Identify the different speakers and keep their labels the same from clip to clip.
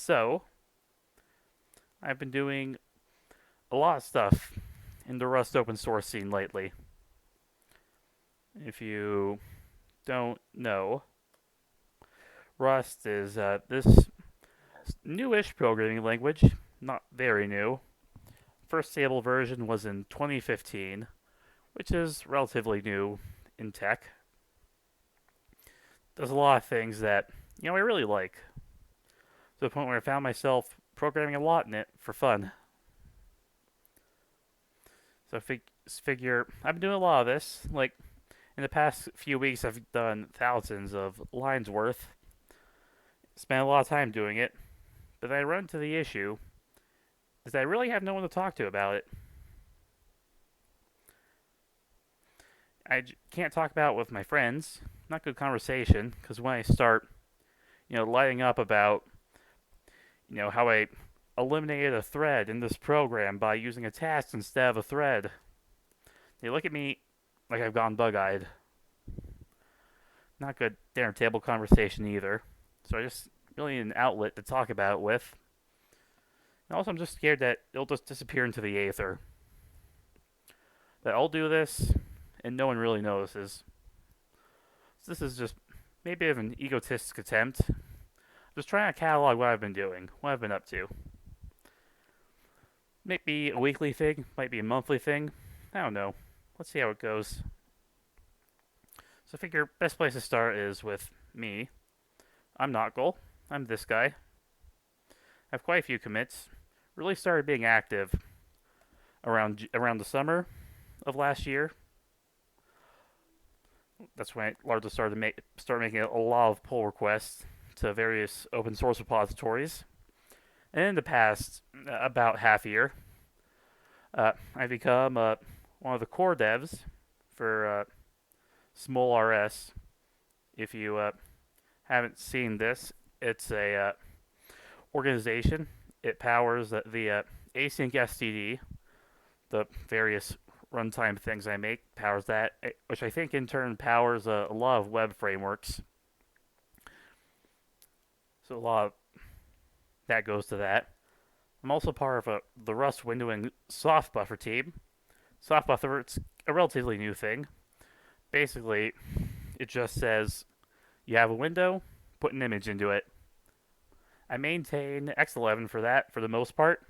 Speaker 1: So, I've been doing a lot of stuff in the Rust open source scene lately. If you don't know, Rust is this newish programming language, not very new. First stable version was in 2015, which is relatively new in tech. There's a lot of things that, I really like, to the point where I found myself programming a lot in it for fun. So figure I've been doing a lot of this. Like in the past few weeks, I've done thousands of lines worth. Spent a lot of time doing it, but then I run into the issue is that I really have no one to talk to about it. Can't talk about it with my friends. Not good conversation because when I start, lighting up about, how I eliminated a thread in this program by using a task instead of a thread, they look at me like I've gone bug-eyed. Not good dinner table conversation either. So I just really need an outlet to talk about it with. And also, I'm just scared that it'll just disappear into the aether. That I'll do this, and no one really notices. So this is just maybe of an egotistic attempt. Just trying to catalog what I've been doing, what I've been up to. Might be a weekly thing, might be a monthly thing. I don't know. Let's see how it goes. So I figure best place to start is with me. I'm Notgol. I'm this guy. I have quite a few commits. Really started being active around the summer of last year. That's when I largely started to start making a lot of pull requests to various open source repositories. And in the past about half year, I've become one of the core devs for Small RS. If you haven't seen this, it's a organization. It powers the async STD, the various runtime things I make, powers that, which I think in turn powers a lot of web frameworks. So a lot of that goes to that. I'm also part of the Rust windowing soft buffer team. Soft buffer, it's a relatively new thing. Basically, it just says you have a window, put an image into it. I maintain X11 for that for the most part.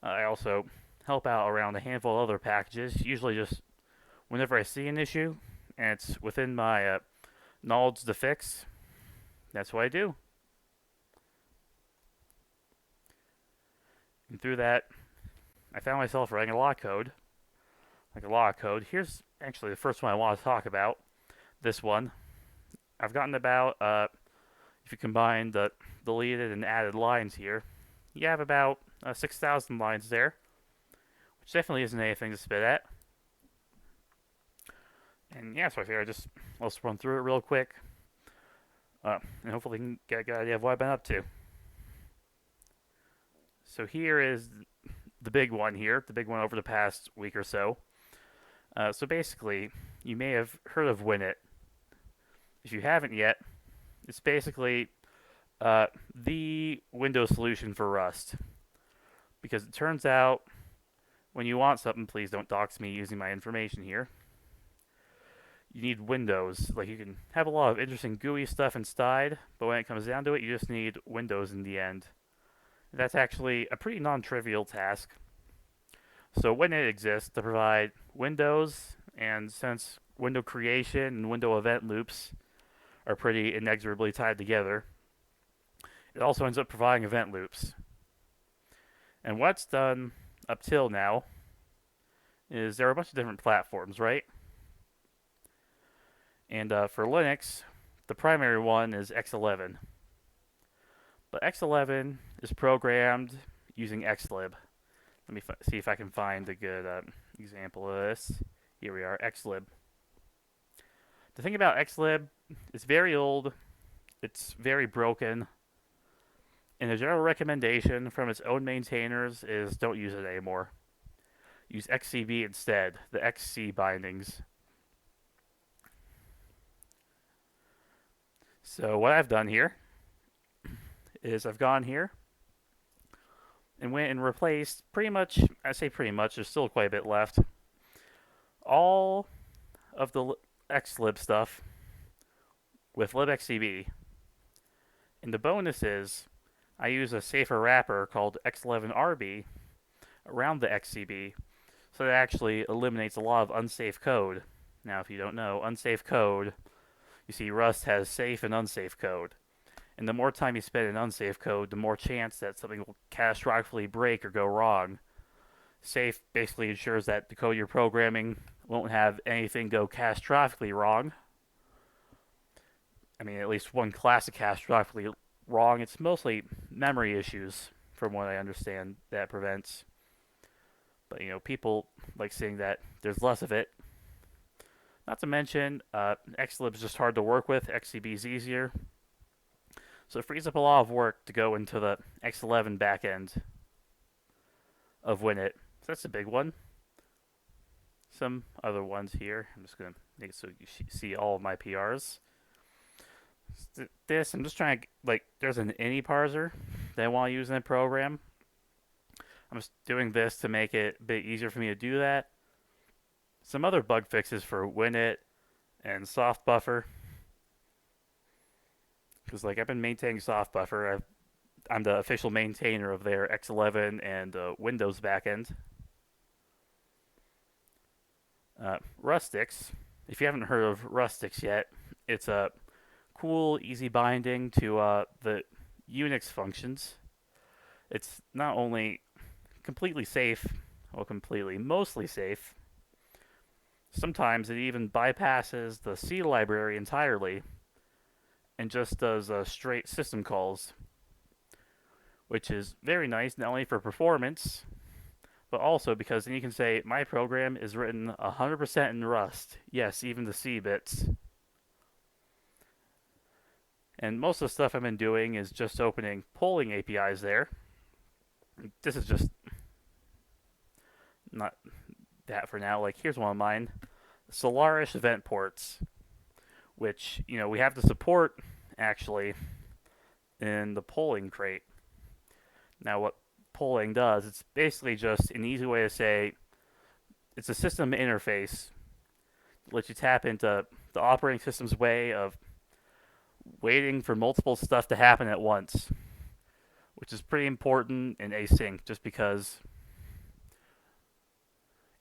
Speaker 1: I also help out around a handful of other packages, usually just whenever I see an issue and it's within my knowledge to fix. That's what I do. And through that, I found myself writing a lot of code. Like a lot of code. Here's actually the first one I want to talk about. This one. I've gotten about, if you combine the deleted and added lines here, you have about 6,000 lines there, which definitely isn't anything to spit at. And yeah, so I figured let's run through it real quick, and hopefully you can get a good idea of what I've been up to. So here is the big one here, the big one over the past week or so. So basically, you may have heard of Winit. If you haven't yet, it's basically the Windows solution for Rust. Because it turns out, when you want something, please don't dox me using my information here. You need Windows. Like, you can have a lot of interesting GUI stuff inside, but when it comes down to it, you just need Windows in the end. That's actually a pretty non-trivial task. So Winit exists to provide Windows, and since window creation and window event loops are pretty inexorably tied together, it also ends up providing event loops. And what's done up till now is there are a bunch of different platforms, right? And for Linux, the primary one is X11. But X11 is programmed using xlib. Let me see if I can find a good example of this. Here we are, xlib. The thing about xlib, it's very old, it's very broken, and the general recommendation from its own maintainers is don't use it anymore. Use XCB instead, the XC bindings. So what I've done here is I've gone here and went and replaced pretty much, I say pretty much, there's still quite a bit left, all of the xlib stuff with libxcb. And the bonus is I use a safer wrapper called X11RB around the XCB, so that actually eliminates a lot of unsafe code. Now, if you don't know, unsafe code, you see Rust has safe and unsafe code. And the more time you spend in unsafe code, the more chance that something will catastrophically break or go wrong. Safe basically ensures that the code you're programming won't have anything go catastrophically wrong. I mean, at least one classic catastrophically wrong. It's mostly memory issues, from what I understand, that prevents. But, people like seeing that there's less of it. Not to mention, xlib's just hard to work with. XCB's easier. So it frees up a lot of work to go into the X11 backend of Winit. So that's a big one. Some other ones here. I'm just going to make it so you see all of my PRs. This, I'm just trying to, there's an ini parser that I want to use in the program. I'm just doing this to make it a bit easier for me to do that. Some other bug fixes for Winit and soft buffer. Because I've been maintaining soft buffer. I'm the official maintainer of their X11 and Windows backend. Rustix. If you haven't heard of Rustix yet, it's a cool, easy binding to the Unix functions. It's not only completely safe, mostly safe. Sometimes it even bypasses the C library entirely and just does straight system calls, which is very nice, not only for performance, but also because then you can say, my program is written 100% in Rust. Yes, even the C bits. And most of the stuff I've been doing is just opening polling APIs there. This is just not that for now. Here's one of mine. Solaris event ports, which, we have to support, actually, in the polling crate. Now, what polling does, it's basically just an easy way to say, it's a system interface that lets you tap into the operating system's way of waiting for multiple stuff to happen at once, which is pretty important in async, just because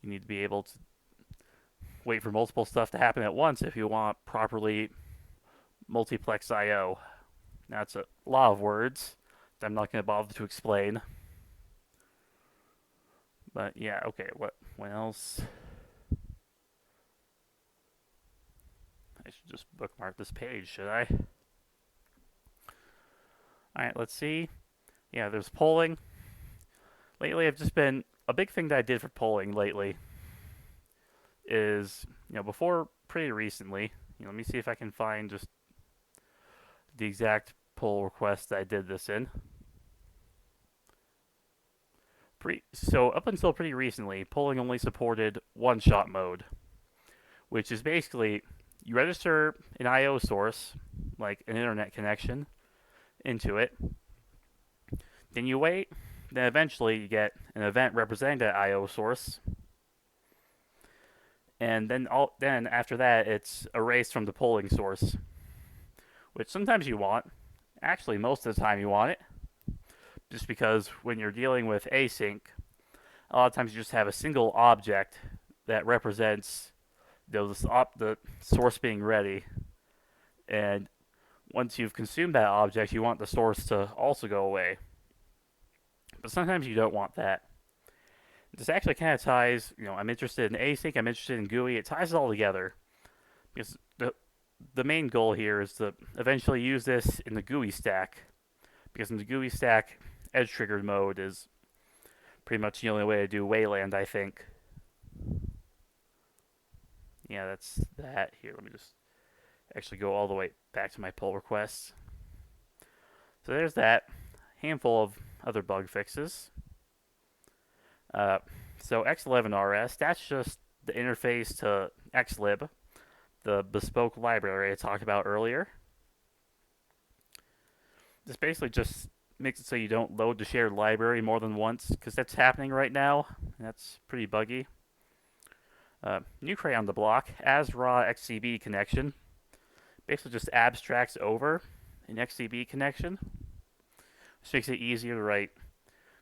Speaker 1: you need to be able to wait for multiple stuff to happen at once if you want properly multiplex I/O. Now, it's a lot of words that I'm not going to bother to explain. But yeah, okay, what else? I should just bookmark this page, should I? Alright, let's see. Yeah, there's polling. Lately, I've just been... A big thing that I did for polling lately is, before pretty recently, let me see if I can find just the exact pull request that I did this in. So up until pretty recently, polling only supported one-shot mode, which is basically you register an I/O source, like an internet connection, into it. Then you wait. Then eventually you get an event representing that I/O source. And then after that, it's erased from the polling source, which sometimes you want. Actually, most of the time you want it. Just because when you're dealing with async, a lot of times you just have a single object that represents the source being ready. And once you've consumed that object, you want the source to also go away. But sometimes you don't want that. This actually kind of ties, I'm interested in async, I'm interested in GUI. It ties it all together. Because the main goal here is to eventually use this in the GUI stack. Because in the GUI stack, edge triggered mode is pretty much the only way to do Wayland, I think. Yeah, that's that. Here, let me just actually go all the way back to my pull requests. So there's that. Handful of other bug fixes. So X11RS, that's just the interface to xlib, the bespoke library I talked about earlier. This basically just makes it so you don't load the shared library more than once, because that's happening right now. And that's pretty buggy. New Cray on the block, as raw XCB connection. Basically just abstracts over an XCB connection. This makes it easier to write,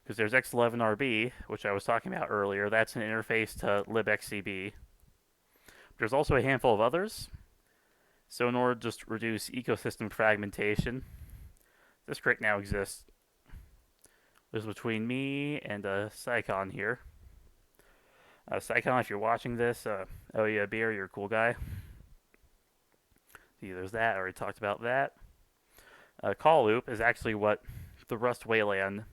Speaker 1: because there's X11RB, which I was talking about earlier. That's an interface to libxcb. There's also a handful of others. So in order to just reduce ecosystem fragmentation, this crate now exists. There's between me and Psycon here. Psycon, if you're watching this, oh yeah, Beer, you're a cool guy. See, there's that. I already talked about that. Call loop is actually what the Rust Wayland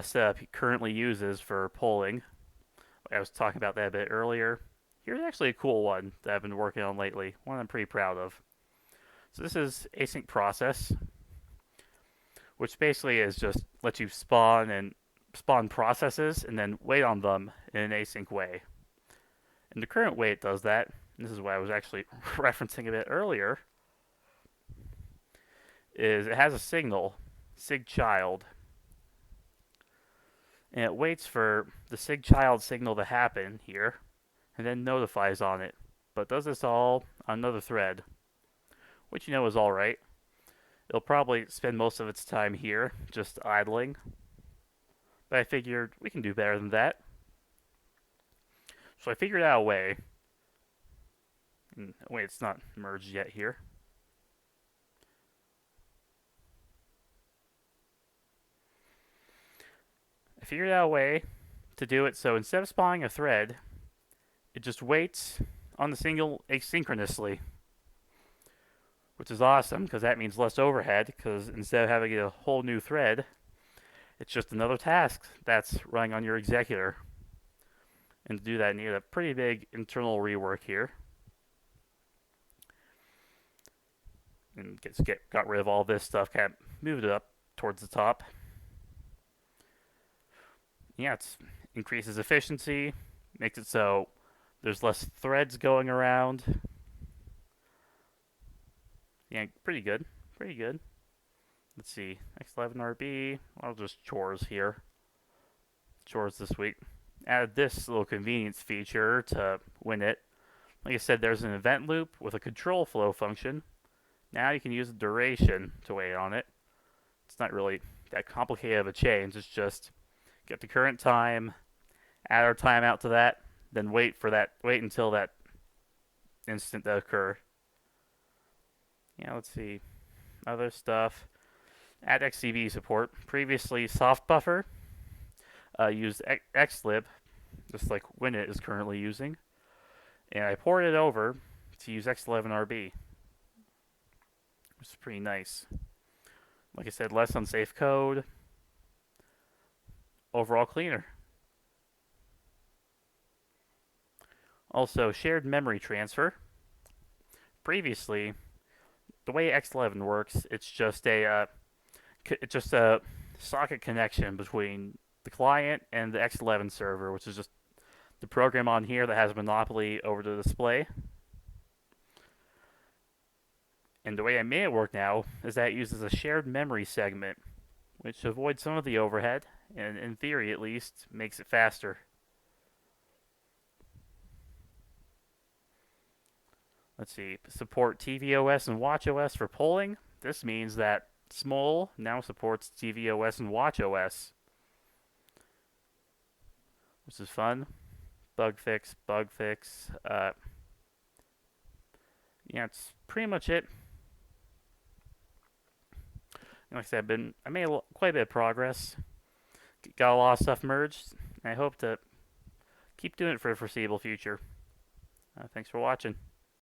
Speaker 1: setup currently uses for polling. I was talking about that a bit earlier. Here's actually a cool one that I've been working on lately, one I'm pretty proud of. So this is async process, which basically is just lets you spawn processes and then wait on them in an async way. And the current way it does that, and this is what I was actually referencing a bit earlier, is it has a signal, sigchild, and it waits for the sigchild signal to happen here, and then notifies on it. But does this all on another thread, which you know is alright. It'll probably spend most of its time here, just idling. But I figured we can do better than that. So I figured out a way. Wait, it's not merged yet here. I figured out a way to do it so instead of spawning a thread, it just waits on the single asynchronously. Which is awesome, because that means less overhead, because instead of having a whole new thread, it's just another task that's running on your executor. And to do that, I need a pretty big internal rework here. And got rid of all this stuff, kind of moved it up towards the top. Yeah, it increases efficiency, makes it so there's less threads going around. Yeah, pretty good. Pretty good. Let's see. X11RB. I'll just chores here. Chores this week. Added this little convenience feature to win it. Like I said, there's an event loop with a control flow function. Now you can use a duration to wait on it. It's not really that complicated of a change. It's just get the current time, add our timeout to that, then wait until that instant to occur. Yeah, let's see. Other stuff. Add XCB support. Previously, soft buffer used xlib, just like Winit is currently using. And I ported it over to use X11RB, which is pretty nice. Like I said, less unsafe code. Overall cleaner. Also, shared memory transfer. Previously, the way X11 works, it's just a socket connection between the client and the X11 server, which is just the program on here that has a monopoly over the display. And the way I made it work now is that it uses a shared memory segment, which avoids some of the overhead, and in theory at least, makes it faster. Let's see, support tvOS and watchOS for polling. This means that Smol now supports tvOS and watchOS, which is fun. Bug fix. Yeah, it's pretty much it. Like I said, I made quite a bit of progress. Got a lot of stuff merged. And I hope to keep doing it for the foreseeable future. Thanks for watching.